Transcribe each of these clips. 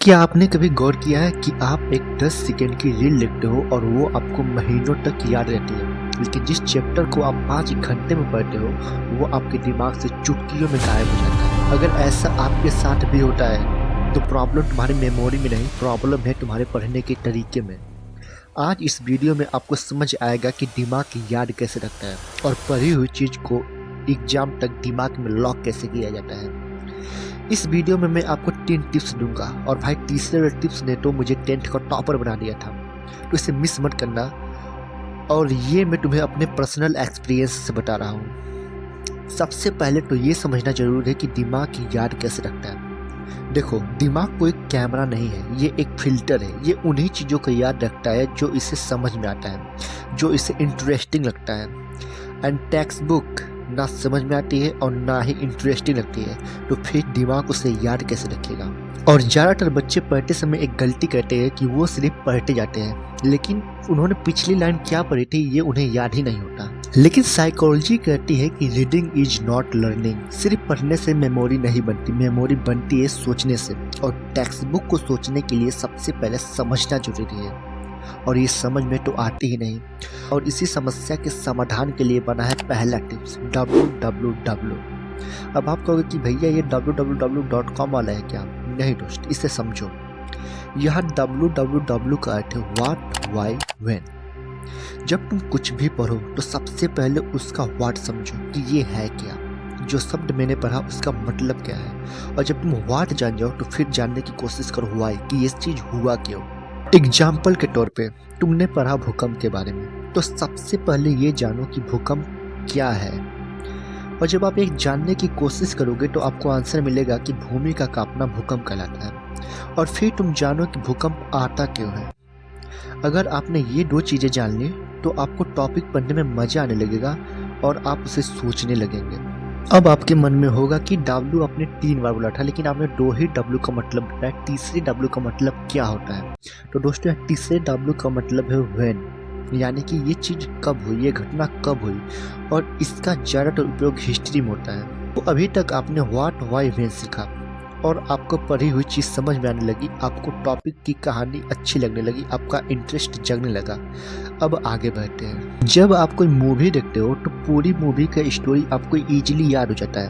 क्या आपने कभी गौर किया है कि आप एक 10 सेकंड की रील लिखते हो और वो आपको महीनों तक याद रहती है, लेकिन जिस चैप्टर को आप 5 घंटे में पढ़ते हो वो आपके दिमाग से चुटकियों में गायब हो जाता है। अगर ऐसा आपके साथ भी होता है तो प्रॉब्लम तुम्हारी मेमोरी में नहीं, प्रॉब्लम है तुम्हारे पढ़ने के तरीके में। आज इस वीडियो में आपको समझ आएगा कि दिमाग याद कैसे रखता है और पढ़ी हुई चीज को एग्जाम तक दिमाग में लॉक कैसे किया जाता है। इस वीडियो में मैं आपको 3 टिप्स दूंगा और भाई तीसरे वाले टिप्स ने तो मुझे 10th का टॉपर बना दिया था, तो इसे मिस मत करना। और ये मैं तुम्हें अपने पर्सनल एक्सपीरियंस से बता रहा हूँ। सबसे पहले तो ये समझना जरूरी है कि दिमाग की याद कैसे रखता है। देखो, दिमाग कोई कैमरा नहीं है, ये एक फिल्टर है। ये उन्हीं चीज़ों को याद रखता है जो इसे समझ में आता है, जो इसे इंटरेस्टिंग लगता है। एंड टेक्स्ट बुक ना समझ में आती है और ना ही इंटरेस्टिंग लगती है, तो फिर दिमाग उसे याद कैसे रखेगा। और ज़्यादातर बच्चे पढ़ते समय एक गलती करते हैं कि वो सिर्फ पढ़ते जाते हैं, लेकिन उन्होंने पिछली लाइन क्या पढ़ी थी ये उन्हें याद ही नहीं होता। लेकिन साइकोलॉजी कहती है कि रीडिंग इज नॉट लर्निंग। सिर्फ पढ़ने से मेमोरी नहीं बनती, मेमोरी बनती है सोचने से। और टेक्स्ट बुक को सोचने के लिए सबसे पहले समझना जरूरी है, और ये समझ में तो आती ही नहीं। और इसी समस्या के समाधान के लिए बना है पहला टिप्स, www। अब आप कहोगे कि भैया ये www.com वाला है क्या? नहीं दोस्त, इसे समझो। यह www का अर्थ है व्हाट, व्हाई, व्हेन। जब तुम कुछ भी पढ़ो तो सबसे पहले उसका व्हाट समझो कि ये है क्या, जो शब्द मैंने पढ़ा उसका मतलब क्या है। और जब तुम व्हाट जान जाओ तो फिर जानने की कोशिश करो व्हाई, कि ये चीज हुआ क्यों। एग्जाम्पल के तौर पे तुमने पढ़ा भूकंप के बारे में, तो सबसे पहले ये जानो कि भूकंप क्या है। और जब आप एक जानने की कोशिश करोगे तो आपको आंसर मिलेगा कि भूमि का कांपना भूकंप कहलाता है। और फिर तुम जानो कि भूकंप आता क्यों है। अगर आपने ये 2 चीज़ें जान ली तो आपको टॉपिक पढ़ने में मजा आने लगेगा और आप उसे सोचने लगेंगे। अब आपके मन में होगा कि W आपने 3 बार बोला था, लेकिन आपने 2 ही W का मतलब बताया, तीसरे W का मतलब क्या होता है? तो दोस्तों, तीसरे W का मतलब है व्हेन, यानी कि ये चीज़ कब हुई, ये घटना कब हुई। और इसका ज़्यादातर उपयोग हिस्ट्री में होता है। तो अभी तक आपने व्हाट, व्हाई, व्हेन सीखा और आपको पढ़ी हुई चीज़ समझ में आने लगी, आपको टॉपिक की कहानी अच्छी लगने लगी, आपका इंटरेस्ट जगने लगा। अब आगे बढ़ते हैं। जब आप कोई मूवी देखते हो तो पूरी मूवी का स्टोरी आपको इजीली याद हो जाता है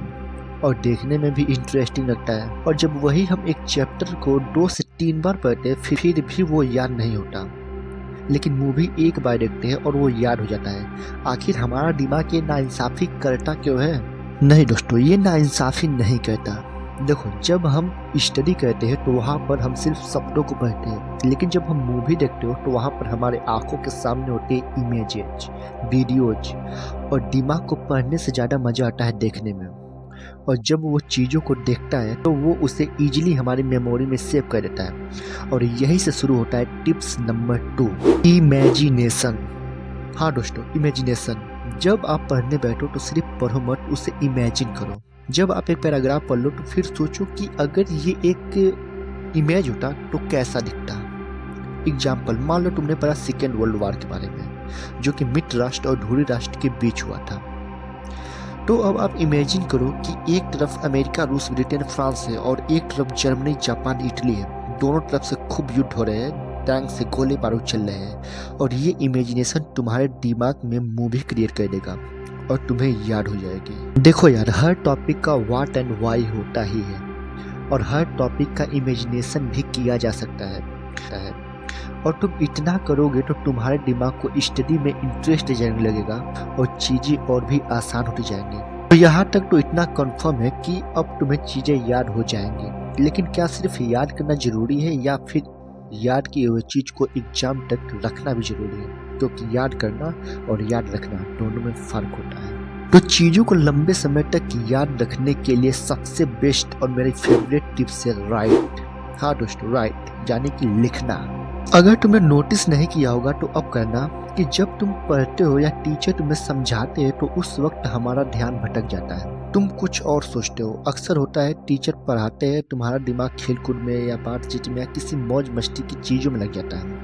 और देखने में भी इंटरेस्टिंग लगता है। और जब वही हम एक चैप्टर को 2 से 3 बार पढ़ते हैं फिर भी वो याद नहीं होता, लेकिन मूवी एक बार देखते हैं और वो याद हो जाता है। आखिर हमारा दिमाग ये नाइंसाफ़ी करता क्यों है? नहीं दोस्तों, ये नाइंसाफ़ी नहीं करता। देखो, जब हम स्टडी करते हैं तो वहाँ पर हम सिर्फ शब्दों को पढ़ते हैं, लेकिन जब हम मूवी देखते हो तो वहाँ पर हमारे आंखों के सामने होते हैं इमेजेस, वीडियोज, और दिमाग को पढ़ने से ज़्यादा मज़ा आता है देखने में। और जब वो चीज़ों को देखता है तो वो उसे इजीली हमारी मेमोरी में सेव कर देता है। और यही से शुरू होता है टिप्स नंबर 2, इमेजिनेशन। हाँ दोस्तों, इमेजिनेशन। जब आप पढ़ने बैठो तो सिर्फ पढ़ो मत, उसे इमेजिन करो। जब आप एक पैराग्राफ पढ़ लो तो फिर सोचो कि अगर ये एक इमेज होता तो कैसा दिखता। एग्जाम्पल, मान लो तुमने पढ़ा सेकेंड वर्ल्ड वॉर के बारे में, जो कि मित्र राष्ट्र और ध्रुवीय राष्ट्र के बीच हुआ था। तो अब आप इमेजिन करो कि एक तरफ अमेरिका, रूस, ब्रिटेन, फ्रांस है और एक तरफ जर्मनी, जापान, इटली है। दोनों तरफ से खूब युद्ध हो रहे हैं, टैंक से गोले बारूद चल रहे हैं। और ये इमेजिनेशन तुम्हारे दिमाग में मूवी क्रिएट कर देगा और तुम्हें याद हो जाएगी। देखो यार, हर टॉपिक का व्हाट एंड व्हाई होता ही है, और हर टॉपिक का इमेजिनेशन भी किया जा सकता है। और तुम इतना करोगे तो तुम्हारे दिमाग को स्टडी में इंटरेस्ट जगने लगेगा और चीज़ें और भी आसान होती जाएंगी। तो यहाँ तक तो इतना कंफर्म है कि अब तुम्हें चीज़ें याद हो जाएंगी। लेकिन क्या सिर्फ याद करना जरूरी है, या फिर याद किए हुए चीज़ को एग्जाम तक रखना भी जरूरी है? क्योंकि याद करना और याद रखना दोनों में फर्क होता है। तो चीज़ों को लंबे समय तक याद रखने के लिए सबसे बेस्ट और मेरी फेवरेट टिप्स है राइट। हाँ दोस्तों, राइट यानी कि लिखना। अगर तुमने नोटिस नहीं किया होगा तो अब करना कि जब तुम पढ़ते हो या टीचर तुम्हें समझाते हैं तो उस वक्त हमारा ध्यान भटक जाता है, तुम कुछ और सोचते हो। अक्सर होता है टीचर पढ़ाते हैं, तुम्हारा दिमाग खेलकूद में या बातचीत में या किसी मौज मस्ती की चीज़ों में लग जाता है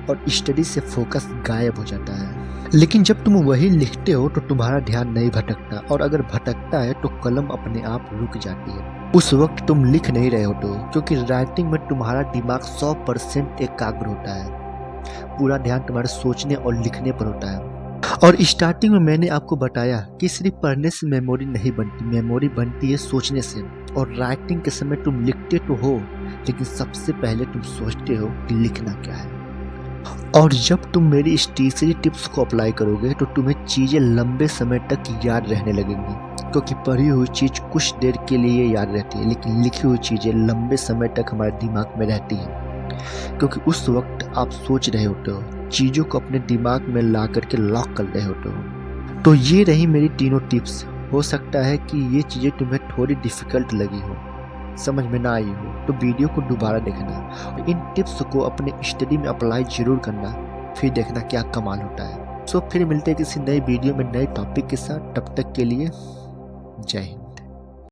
और स्टडी से फोकस गायब हो जाता है। लेकिन जब तुम वही लिखते हो तो तुम्हारा ध्यान नहीं भटकता, और अगर भटकता है तो कलम अपने आप रुक जाती है। उस वक्त तुम लिख नहीं रहे होते हो, क्योंकि राइटिंग में तुम्हारा दिमाग 100% एकाग्र होता है। पूरा ध्यान तुम्हारे सोचने और लिखने पर होता है। और स्टार्टिंग में मैंने आपको बताया कि सिर्फ पढ़ने से मेमोरी नहीं बनती, मेमोरी बनती है सोचने से। और राइटिंग के समय तुम लिखते तो हो, लेकिन सबसे पहले तुम सोचते हो कि लिखना क्या है। और जब तुम मेरी इस तीसरी टिप्स को अप्लाई करोगे तो तुम्हें चीज़ें लंबे समय तक याद रहने लगेंगी, क्योंकि पढ़ी हुई चीज़ कुछ देर के लिए याद रहती है, लेकिन लिखी हुई चीज़ें लंबे समय तक हमारे दिमाग में रहती हैं, क्योंकि उस वक्त आप सोच रहे होते हो, चीज़ों को अपने दिमाग में ला करके लॉक कर रहे होते हो। तो ये रही मेरी तीनों टिप्स। हो सकता है कि ये चीज़ें तुम्हें थोड़ी डिफ़िकल्ट लगी हो, समझ में ना आई हो, तो वीडियो को दोबारा देखना और इन टिप्स को अपने स्टडी में अप्लाई जरूर करना, फिर देखना क्या कमाल होता है। फिर मिलते हैं किसी नई वीडियो में नए टॉपिक के साथ। तब तक के लिए जय हिंद।